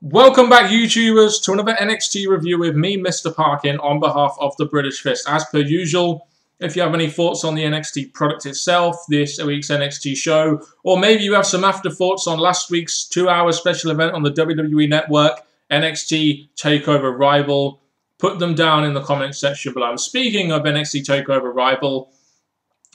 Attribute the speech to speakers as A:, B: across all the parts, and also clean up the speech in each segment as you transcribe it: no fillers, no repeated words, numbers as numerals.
A: Welcome back, YouTubers, to another NXT review with me, Mr. Parkin, on behalf of the British Fist. As per usual, if you have any thoughts on the NXT product itself, this week's NXT show, or maybe you have some afterthoughts on last week's 2-hour special event on the WWE Network, NXT TakeOver Rival, put them down in the comments section below. And speaking of NXT TakeOver Rival,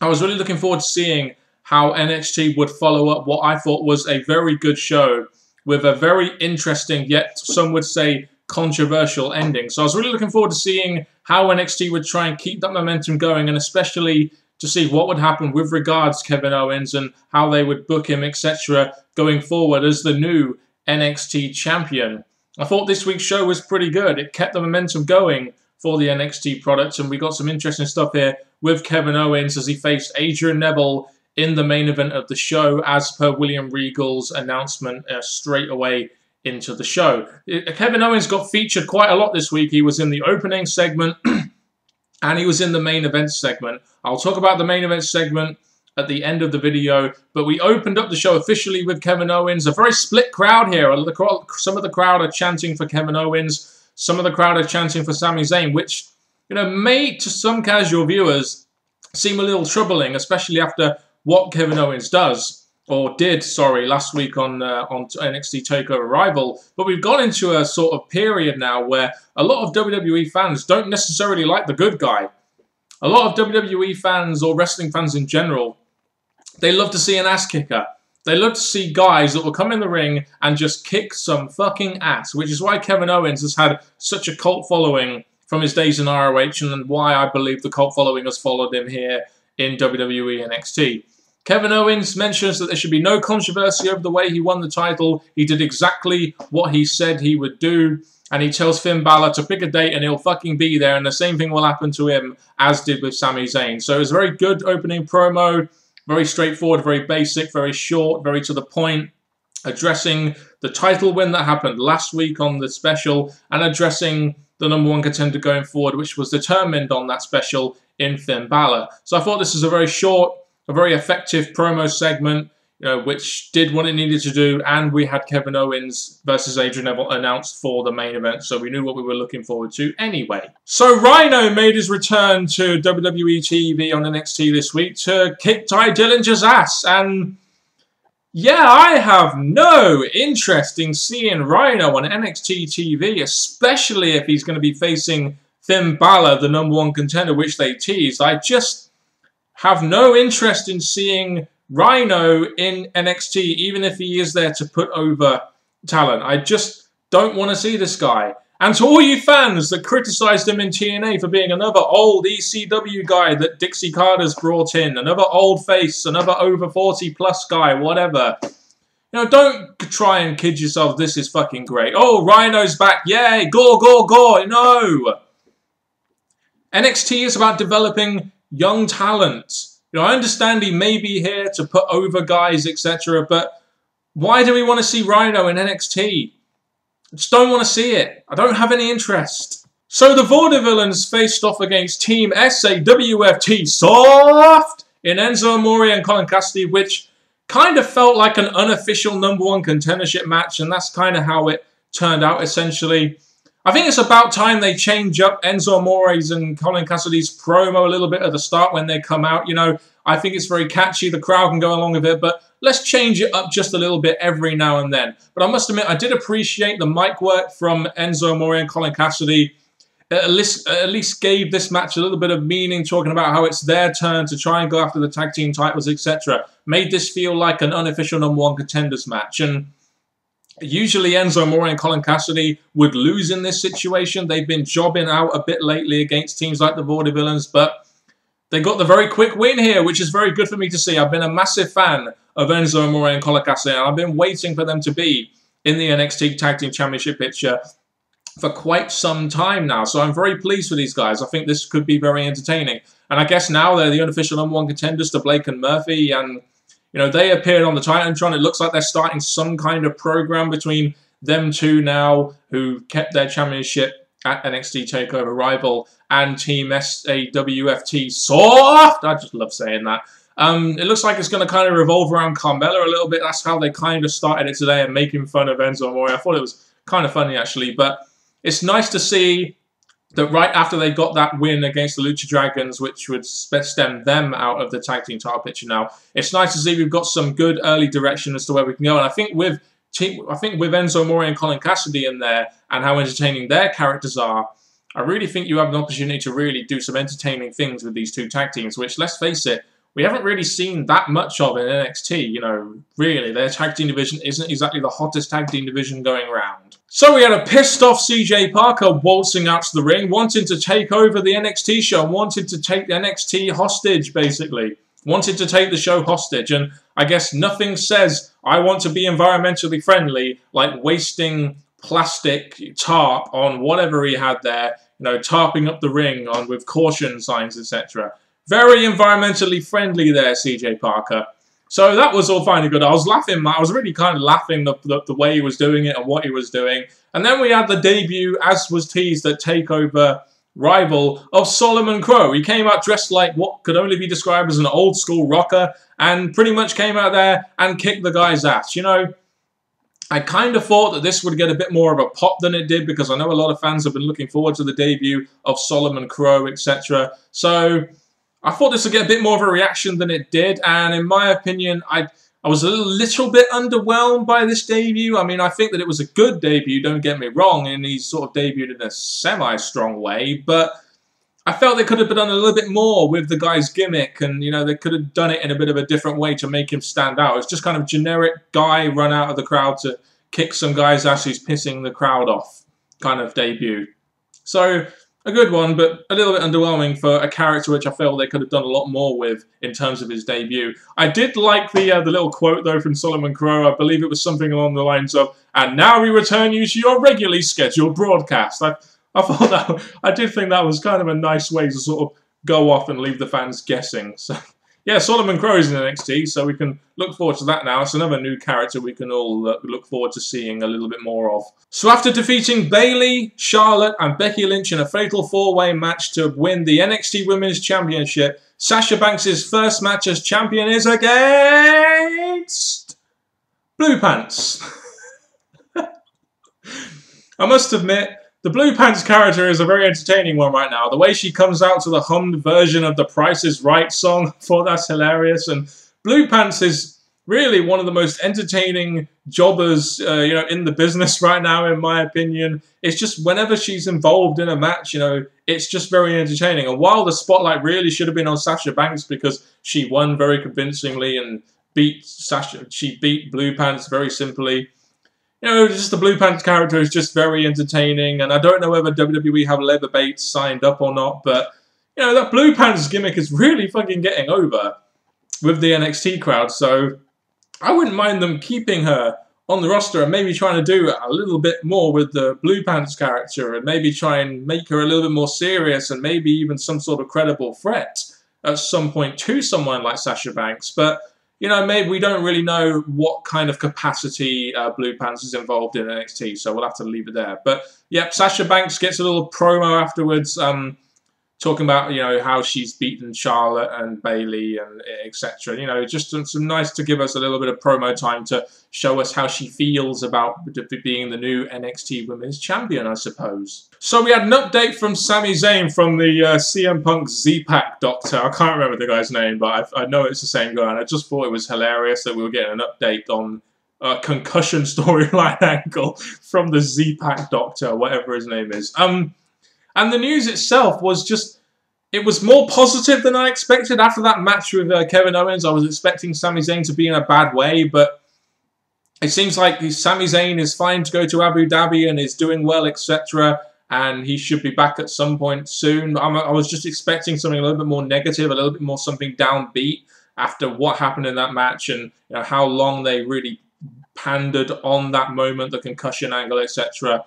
A: I was really looking forward to seeing how NXT would follow up what I thought was a very good show with a very interesting, yet some would say controversial ending. So I was really looking forward to seeing how NXT would try and keep that momentum going, and especially to see what would happen with regards to Kevin Owens and how they would book him, etc., going forward as the new NXT champion. I thought this week's show was pretty good. It kept the momentum going for the NXT product, and we got some interesting stuff here with Kevin Owens as he faced Adrian Neville in the main event of the show, as per William Regal's announcement straight away into the show. Kevin Owens got featured quite a lot this week. He was in the opening segment and he was in the main event segment. I'll talk about the main event segment at the end of the video, but we opened up the show officially with Kevin Owens. A very split crowd here. Some of the crowd are chanting for Kevin Owens. Some of the crowd are chanting for Sami Zayn, which, you know, may to some casual viewers seem a little troubling, especially after what Kevin Owens does, or did, sorry, last week on NXT TakeOver Rival. But we've gone into a sort of period now where a lot of WWE fans don't necessarily like the good guy. A lot of WWE fans, or wrestling fans in general, they love to see an ass kicker. They love to see guys that will come in the ring and just kick some fucking ass, which is why Kevin Owens has had such a cult following from his days in ROH, and why I believe the cult following has followed him here in WWE NXT. Kevin Owens mentions that there should be no controversy over the way he won the title. He did exactly what he said he would do. And he tells Finn Balor to pick a date and he'll fucking be there. And the same thing will happen to him as did with Sami Zayn. So it was a very good opening promo. Very straightforward, very basic, very short, very to the point. Addressing the title win that happened last week on the special. And addressing the #1 contender going forward, which was determined on that special in Finn Balor. So I thought this was a very short, a very effective promo segment, which did what it needed to do, and we had Kevin Owens versus Adrian Neville announced for the main event, so we knew what we were looking forward to anyway. So Rhino made his return to WWE TV on NXT this week to kick Ty Dillinger's ass, and yeah, I have no interest in seeing Rhino on NXT TV, especially if he's going to be facing Finn Balor, the #1 contender, which they teased. I just have no interest in seeing Rhino in NXT, even if he is there to put over talent. I just don't want to see this guy. And to all you fans that criticised him in TNA for being another old ECW guy that Dixie Carter's brought in, another old face, another over 40+ guy, whatever. Don't try and kid yourself, this is fucking great. Oh, Rhino's back, yay, gore, gore, gore. No. NXT is about developing young talent. I understand he may be here to put over guys, etc., but why do we want to see Rhino in NXT? I just don't want to see it. I don't have any interest. So the Vaudevillains faced off against Team SAWFT Soft in Enzo Amore and Colin Cassidy, which kind of felt like an unofficial #1 contendership match, and that's kind of how it turned out, essentially. I think it's about time they change up Enzo Amore's and Colin Cassidy's promo a little bit at the start when they come out. I think it's very catchy. The crowd can go along with it, but let's change it up just a little bit every now and then. But I must admit, I did appreciate the mic work from Enzo Amore and Colin Cassidy. It at least gave this match a little bit of meaning, talking about how it's their turn to try and go after the tag team titles, etc. Made this feel like an unofficial #1 contenders match. And usually Enzo Amore and Colin Cassidy would lose in this situation. They've been jobbing out a bit lately against teams like the Vaudevillains, but they got the very quick win here, which is very good for me to see. I've been a massive fan of Enzo Amore and Colin Cassidy, and I've been waiting for them to be in the NXT Tag Team Championship picture for quite some time now. So I'm very pleased for these guys. I think this could be very entertaining. And I guess now they're the unofficial #1 contenders to Blake and Murphy, and they appeared on the Titantron. It looks like they're starting some kind of program between them two now, who kept their championship at NXT TakeOver Rival, and Team SAWFT Soft. I just love saying that. It looks like it's going to kind of revolve around Carmella a little bit. That's how they kind of started it today, and making fun of Enzo Amore. I thought it was kind of funny actually. But it's nice to see that right after they got that win against the Lucha Dragons, which would stem them out of the tag team title picture now, it's nice to see we've got some good early direction as to where we can go. And I think with Enzo Amore and Colin Cassidy in there and how entertaining their characters are, I really think you have an opportunity to really do some entertaining things with these two tag teams, which, let's face it, we haven't really seen that much of in NXT. You know, really, their tag team division isn't exactly the hottest tag team division going around. So we had a pissed off CJ Parker waltzing out to the ring, wanting to take over the NXT show, wanted to take the NXT hostage, basically. Wanted to take the show hostage, and I guess nothing says I want to be environmentally friendly like wasting plastic tarp on whatever he had there, you know, tarping up the ring on with caution signs, etc. Very environmentally friendly there, CJ Parker. So that was all fine and good. I was laughing. I was really kind of laughing the way he was doing it and what he was doing. And then we had the debut, as was teased at TakeOver rival, of Solomon Crowe. He came out dressed like what could only be described as an old school rocker and pretty much came out there and kicked the guy's ass. You know, I kind of thought that this would get a bit more of a pop than it did because I know a lot of fans have been looking forward to the debut of Solomon Crowe, etc. So I thought this would get a bit more of a reaction than it did, and in my opinion, I was a little bit underwhelmed by this debut. I mean, I think that it was a good debut, don't get me wrong, and he sort of debuted in a semi-strong way, but I felt they could have done a little bit more with the guy's gimmick, and, you know, they could have done it in a bit of a different way to make him stand out. It's just kind of generic guy run out of the crowd to kick some guy's ass who's pissing the crowd off kind of debut. So a good one, but a little bit underwhelming for a character which I feel they could have done a lot more with in terms of his debut. I did like the little quote, though, from Solomon Crowe. I believe it was something along the lines of, "And now we return you to your regularly scheduled broadcast." I thought that, I did think that was kind of a nice way to sort of go off and leave the fans guessing. So, yeah, Solomon Crowe is in NXT, so we can look forward to that now. It's another new character we can all look forward to seeing a little bit more of. So after defeating Bayley, Charlotte and Becky Lynch in a fatal four-way match to win the NXT Women's Championship, Sasha Banks' first match as champion is against Blue Pants. I must admit, the Blue Pants character is a very entertaining one right now. The way she comes out to the hummed version of the Price is Right song, I thought that's hilarious. And Blue Pants is really one of the most entertaining jobbers, you know, in the business right now, in my opinion. It's just whenever she's involved in a match, you know, it's just very entertaining. And while the spotlight really should have been on Sasha Banks because she won very convincingly and she beat Blue Pants very simply. You know, just the Blue Pants character is just very entertaining, and I don't know whether WWE have Leather Bates signed up or not, but, you know, that Blue Pants gimmick is really fucking getting over with the NXT crowd, so I wouldn't mind them keeping her on the roster and maybe trying to do a little bit more with the Blue Pants character and maybe try and make her a little bit more serious and maybe even some sort of credible threat at some point to someone like Sasha Banks, but you know, maybe we don't really know what kind of capacity Blue Pants is involved in NXT, so we'll have to leave it there. But, yep, Sasha Banks gets a little promo afterwards, talking about, you know, how she's beaten Charlotte and Bayley and etc. You know, just some nice to give us a little bit of promo time to show us how she feels about being the new NXT Women's Champion, I suppose. So we had an update from Sami Zayn from the CM Punk Z-Pack doctor. I can't remember the guy's name, but I know it's the same guy, and I just thought it was hilarious that we were getting an update on a concussion storyline angle from the Z-Pack doctor, whatever his name is. And the news itself was just, it was more positive than I expected. After that match with Kevin Owens, I was expecting Sami Zayn to be in a bad way, but it seems like Sami Zayn is fine to go to Abu Dhabi and is doing well, etc. And he should be back at some point soon. I was just expecting something a little bit more negative, a little bit more something downbeat after what happened in that match and, you know, how long they really pandered on that moment, the concussion angle, etc.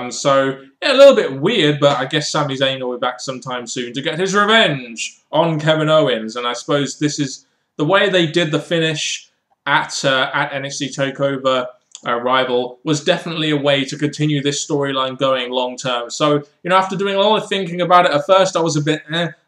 A: So, yeah, a little bit weird, but I guess Sami Zayn will be back sometime soon to get his revenge on Kevin Owens. And I suppose this is the way they did the finish at NXT TakeOver Rival was definitely a way to continue this storyline going long term. So, you know, after doing a lot of thinking about it, at first I was a bit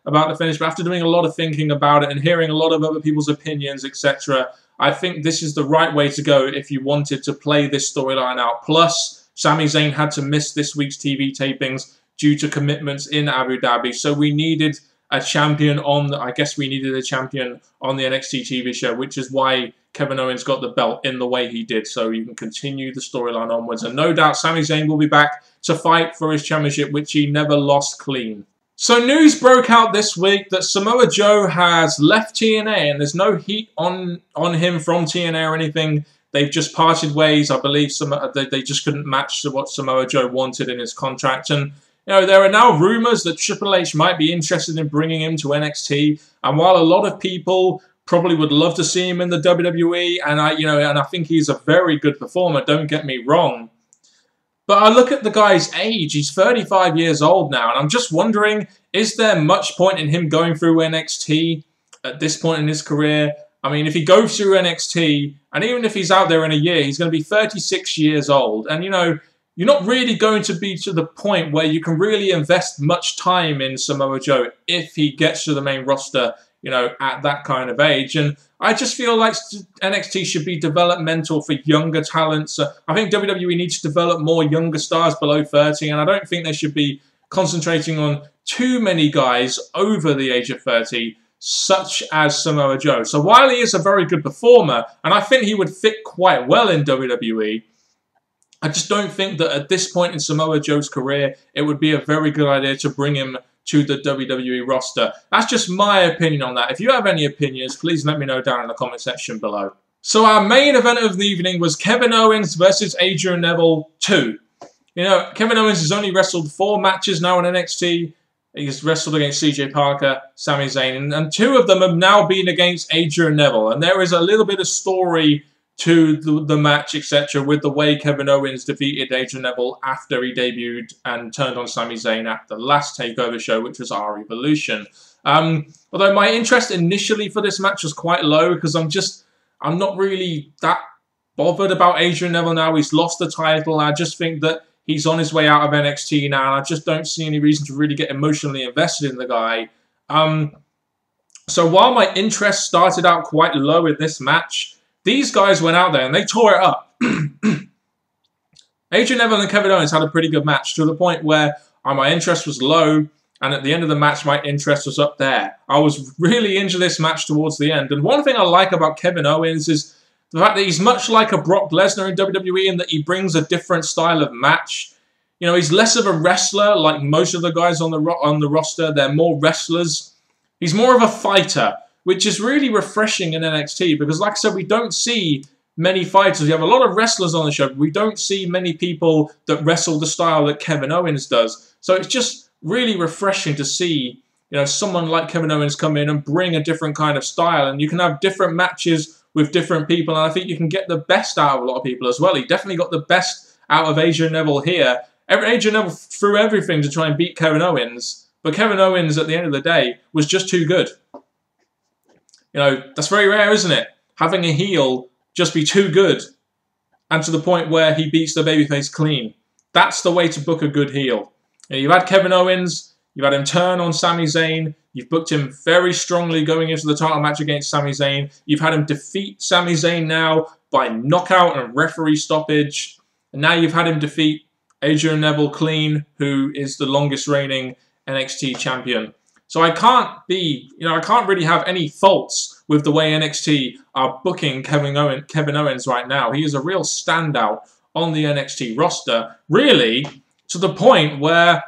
A: about the finish, but after doing a lot of thinking about it and hearing a lot of other people's opinions, etc., I think this is the right way to go if you wanted to play this storyline out. Plus, Sami Zayn had to miss this week's TV tapings due to commitments in Abu Dhabi. So we needed a champion on the, I guess we needed a champion on the NXT TV show, which is why Kevin Owens got the belt in the way he did. So you can continue the storyline onwards. And no doubt Sami Zayn will be back to fight for his championship, which he never lost clean. So news broke out this week that Samoa Joe has left TNA, and there's no heat on him from TNA or anything. They've just parted ways. I believe they just couldn't match what Samoa Joe wanted in his contract. And you know, there are now rumours that Triple H might be interested in bringing him to NXT. And while a lot of people probably would love to see him in the WWE, and I think he's a very good performer, don't get me wrong. But I look at the guy's age, he's 35 years old now, and I'm just wondering, is there much point in him going through NXT at this point in his career? I mean, if he goes through NXT, and even if he's out there in a year, he's going to be 36 years old. And, you know, you're not really going to be to the point where you can really invest much time in Samoa Joe if he gets to the main roster, you know, at that kind of age. And I just feel like NXT should be developmental for younger talents. I think WWE needs to develop more younger stars below 30, and I don't think they should be concentrating on too many guys over the age of 30, such as Samoa Joe. So while he is a very good performer, and I think he would fit quite well in WWE, I just don't think that at this point in Samoa Joe's career, it would be a very good idea to bring him to the WWE roster. That's just my opinion on that. If you have any opinions, please let me know down in the comment section below. So our main event of the evening was Kevin Owens versus Adrian Neville 2. You know, Kevin Owens has only wrestled 4 matches now in NXT. He's wrestled against CJ Parker, Sami Zayn, and 2 of them have now been against Adrian Neville. And there is a little bit of story to the match, etc., with the way Kevin Owens defeated Adrian Neville after he debuted and turned on Sami Zayn at the last TakeOver show, which was our Evolution. Although my interest initially for this match was quite low, because I'm not really that bothered about Adrian Neville now. He's lost the title. I just think that he's on his way out of NXT now, and I just don't see any reason to really get emotionally invested in the guy. So while my interest started out quite low in this match, these guys went out there and they tore it up. Adrian Neville and Kevin Owens had a pretty good match, to the point where my interest was low, and at the end of the match, my interest was up there. I was really into this match towards the end. And one thing I like about Kevin Owens is the fact that he's much like a Brock Lesnar in WWE, in that he brings a different style of match. You know, he's less of a wrestler like most of the guys on the roster. They're more wrestlers. He's more of a fighter, which is really refreshing in NXT, because like I said, we don't see many fighters. We have a lot of wrestlers on the show, but we don't see many people that wrestle the style that Kevin Owens does. So it's just really refreshing to see, you know, someone like Kevin Owens come in and bring a different kind of style, and you can have different matches with different people, and I think you can get the best out of a lot of people as well. He definitely got the best out of Adrian Neville here. Adrian Neville threw everything to try and beat Kevin Owens, but Kevin Owens, at the end of the day, was just too good. You know, that's very rare, isn't it? Having a heel just be too good, and to the point where he beats the babyface clean. That's the way to book a good heel. You know, you've had Kevin Owens, you've had him turn on Sami Zayn, you've booked him very strongly going into the title match against Sami Zayn, you've had him defeat Sami Zayn now by knockout and referee stoppage, and now you've had him defeat Adrian Neville clean, who is the longest reigning NXT champion. So I can't really have any faults with the way NXT are booking Kevin Owens right now. He is a real standout on the NXT roster, really, to the point where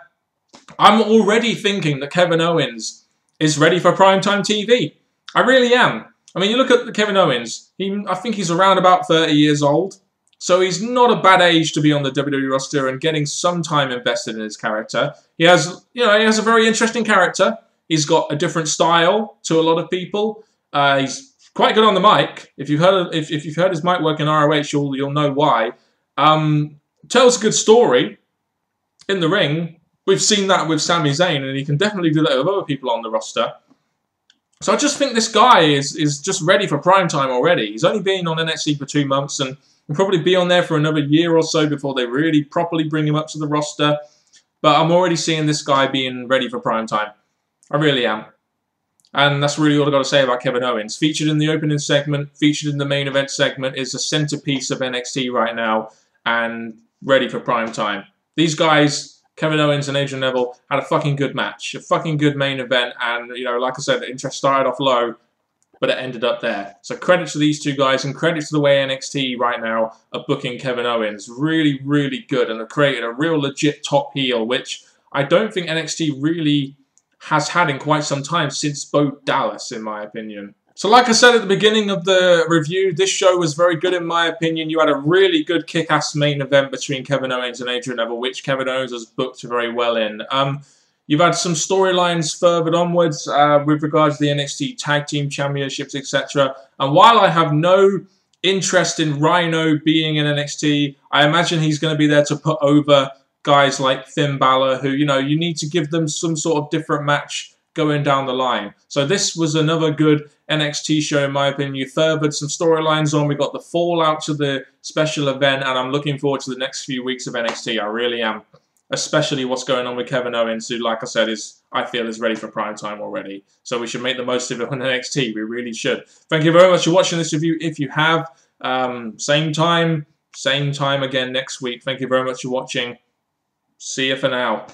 A: I'm already thinking that Kevin Owens is ready for primetime TV. I really am. I mean, you look at Kevin Owens, I think he's around about 30 years old. So he's not a bad age to be on the WWE roster and getting some time invested in his character. He has a very interesting character. He's got a different style to a lot of people. He's quite good on the mic. If you've heard his mic work in ROH, you'll know why. Tells a good story in the ring. We've seen that with Sami Zayn, and he can definitely do that with other people on the roster. So I just think this guy is just ready for primetime already. He's only been on NXT for 2 months, and will probably be on there for another year or so before they really properly bring him up to the roster. But I'm already seeing this guy being ready for primetime. I really am. And that's really all I've got to say about Kevin Owens. Featured in the opening segment, featured in the main event segment, is the centerpiece of NXT right now. And ready for prime time. These guys, Kevin Owens and Adrian Neville, had a fucking good match, a fucking good main event, and, you know, like I said, the interest started off low, but it ended up there. So credit to these two guys, and credit to the way NXT right now are booking Kevin Owens. Really, really good, and have created a real legit top heel, which I don't think NXT really has had in quite some time, since Bo Dallas, in my opinion. So like I said at the beginning of the review, this show was very good in my opinion. You had a really good kick-ass main event between Kevin Owens and Adrian Neville, which Kevin Owens has booked very well in. You've had some storylines furthered onwards with regards to the NXT Tag Team Championships, etc. And while I have no interest in Rhino being in NXT, I imagine he's going to be there to put over guys like Finn Balor, who, you know, you need to give them some sort of different match going down the line. So this was another good NXT show, in my opinion. You furthered some storylines on. We got the fallout to the special event, and I'm looking forward to the next few weeks of NXT. I really am. Especially what's going on with Kevin Owens, who, like I said, I feel is ready for prime time already. So we should make the most of it on NXT. We really should. Thank you very much for watching this review. If you have, same time again next week. Thank you very much for watching. See you for now.